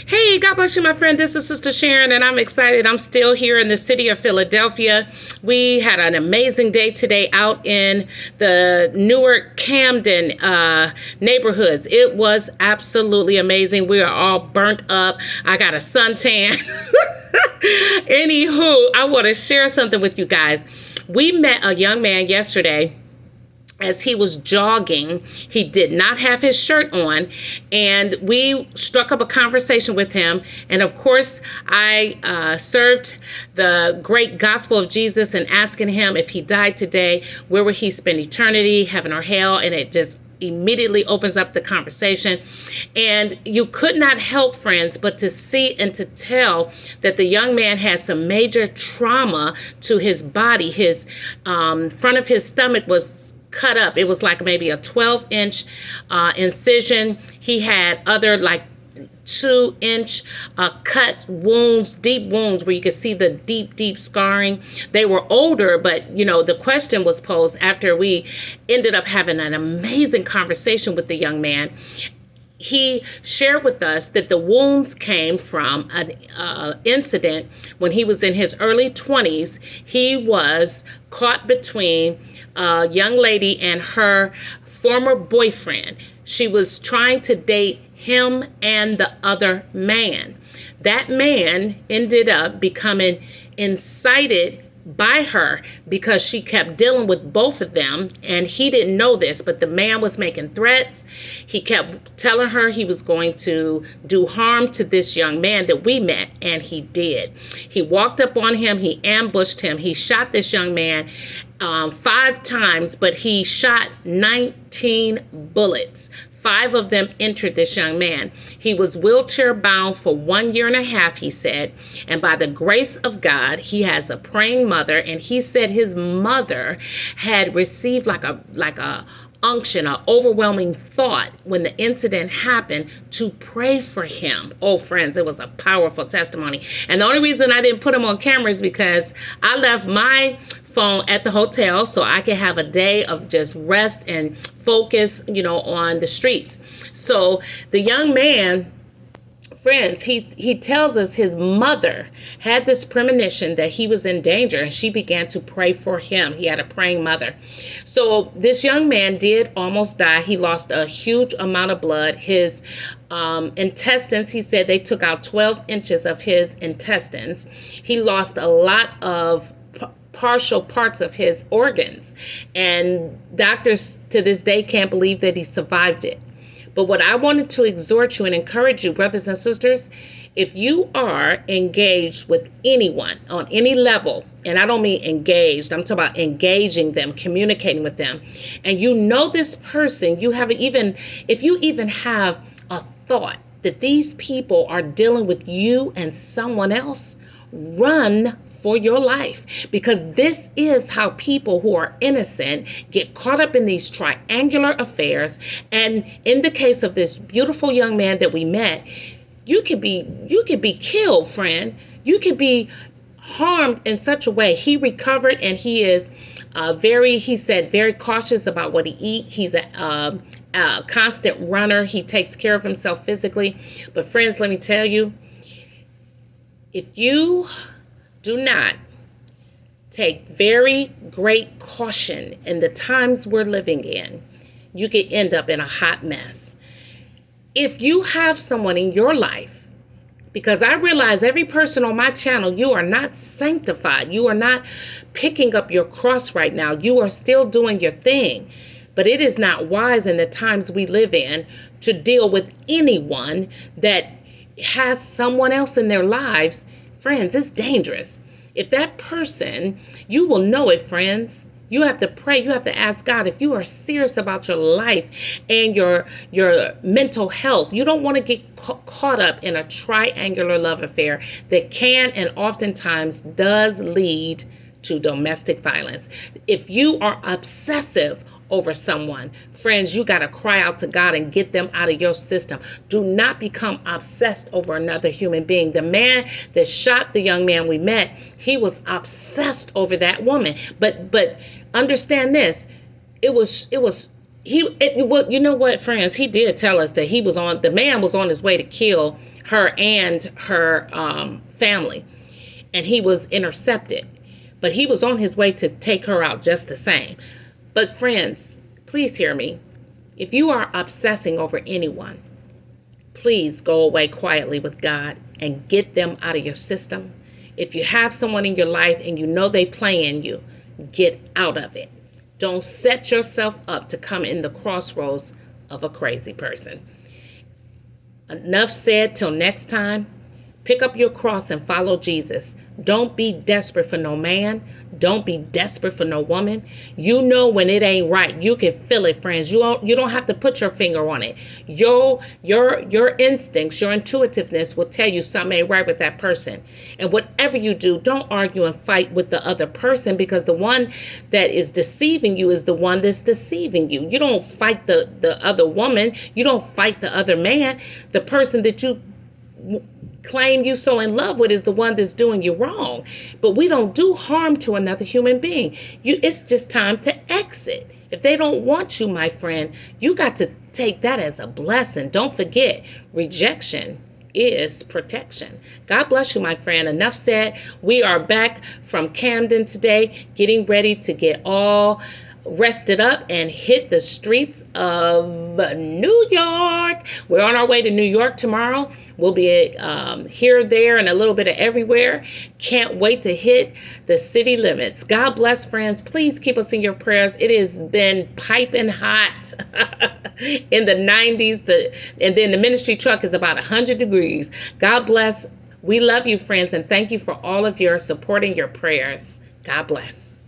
Hey, God bless you, my friend. This is Sister Sharon, and I'm excited. I'm still here in the city of Philadelphia. We had an amazing day today out in the Newark Camden neighborhoods. It was absolutely amazing. We are all burnt up. I got a suntan. Anywho, I want to share something with you guys. We met a young man yesterday as he was jogging. He did not have his shirt on, and we struck up a conversation with him. And of course, I served the great gospel of Jesus and asking him, if he died today, where would he spend eternity, heaven or hell? And it just immediately opens up the conversation. And you could not help, friends, but to see and to tell that the young man had some major trauma to his body. His front of his stomach was cut up. It was like maybe a 12-inch incision. He had other like 2-inch cut wounds, deep wounds where you could see the deep scarring. They were older, but the question was posed after we ended up having an amazing conversation with the young man. He shared with us that the wounds came from an incident when he was in his early 20s. He was caught between a young lady and her former boyfriend. She was trying to date him and the other man. That man ended up becoming incited by her because she kept dealing with both of them, and he didn't know this, but the man was making threats. He kept telling her he was going to do harm to this young man that we met, and he did. He walked up on him, he ambushed him, he shot this young man 5 times, but he shot 19 bullets. 5 of them entered this young man. He was wheelchair bound for 1.5 years, he said. And by the grace of God, he has a praying mother. And he said his mother had received like a unction, an overwhelming thought when the incident happened to pray for him. Oh, friends, it was a powerful testimony. And the only reason I didn't put him on camera is because I left my phone at the hotel so I could have a day of just rest and focus, on the streets. So the young man, friends, he tells us his mother had this premonition that he was in danger, and she began to pray for him. He had a praying mother. So this young man did almost die. He lost a huge amount of blood. His intestines, he said they took out 12 inches of his intestines. He lost a lot of partial parts of his organs, and doctors to this day can't believe that he survived it. But what I wanted to exhort you and encourage you, brothers and sisters, if you are engaged with anyone on any level, and I don't mean engaged, I'm talking about engaging them, communicating with them, and you know this person, if you even have a thought that these people are dealing with you and someone else, run for your life, because this is how people who are innocent get caught up in these triangular affairs. And in the case of this beautiful young man that we met, you could be killed, friend. You could be harmed in such a way. He recovered, and he is very cautious about what he eats. He's a constant runner. He takes care of himself physically. But friends, let me tell you, if you do not take very great caution in the times we're living in, you could end up in a hot mess. If you have someone in your life, because I realize every person on my channel, you are not sanctified. You are not picking up your cross right now. You are still doing your thing. But it is not wise in the times we live in to deal with anyone that has someone else in their lives. Friends, it's dangerous. If that person, you will know it, friends. You have to pray. You have to ask God, if you are serious about your life and your mental health, you don't want to get caught up in a triangular love affair that can and oftentimes does lead to domestic violence. If you are obsessive over someone, friends, you got to cry out to God and get them out of your system. Do not become obsessed over another human being. The man that shot the young man we met, he was obsessed over that woman. But understand this, it was Well, you know what, friends? He did tell us that the man was on his way to kill her and her family, and he was intercepted. But he was on his way to take her out just the same. But friends, please hear me. If you are obsessing over anyone, please go away quietly with God and get them out of your system. If you have someone in your life and you know they playing you, get out of it. Don't set yourself up to come in the crossroads of a crazy person. Enough said. Till next time, pick up your cross and follow Jesus. Don't be desperate for no man. Don't be desperate for no woman. You know when it ain't right. You can feel it, friends. You don't have to put your finger on it. Your instincts, your intuitiveness will tell you something ain't right with that person. And whatever you do, don't argue and fight with the other person, because the one that is deceiving you is the one that's deceiving you. You don't fight the other woman. You don't fight the other man. The person that you claim you so in love with is the one that's doing you wrong. But we don't do harm to another human being. It's just time to exit. If they don't want you, my friend, you got to take that as a blessing. Don't forget, rejection is protection. God bless you, my friend. Enough said. We are back from Camden today, getting ready to get all rested up and hit the streets of New York. We're on our way to New York tomorrow. We'll be here, there, and a little bit of everywhere. Can't wait to hit the city limits. God bless, friends. Please keep us in your prayers. It has been piping hot in the 90s. And then the ministry truck is about 100 degrees. God bless. We love you, friends, and thank you for all of your support and your prayers. God bless.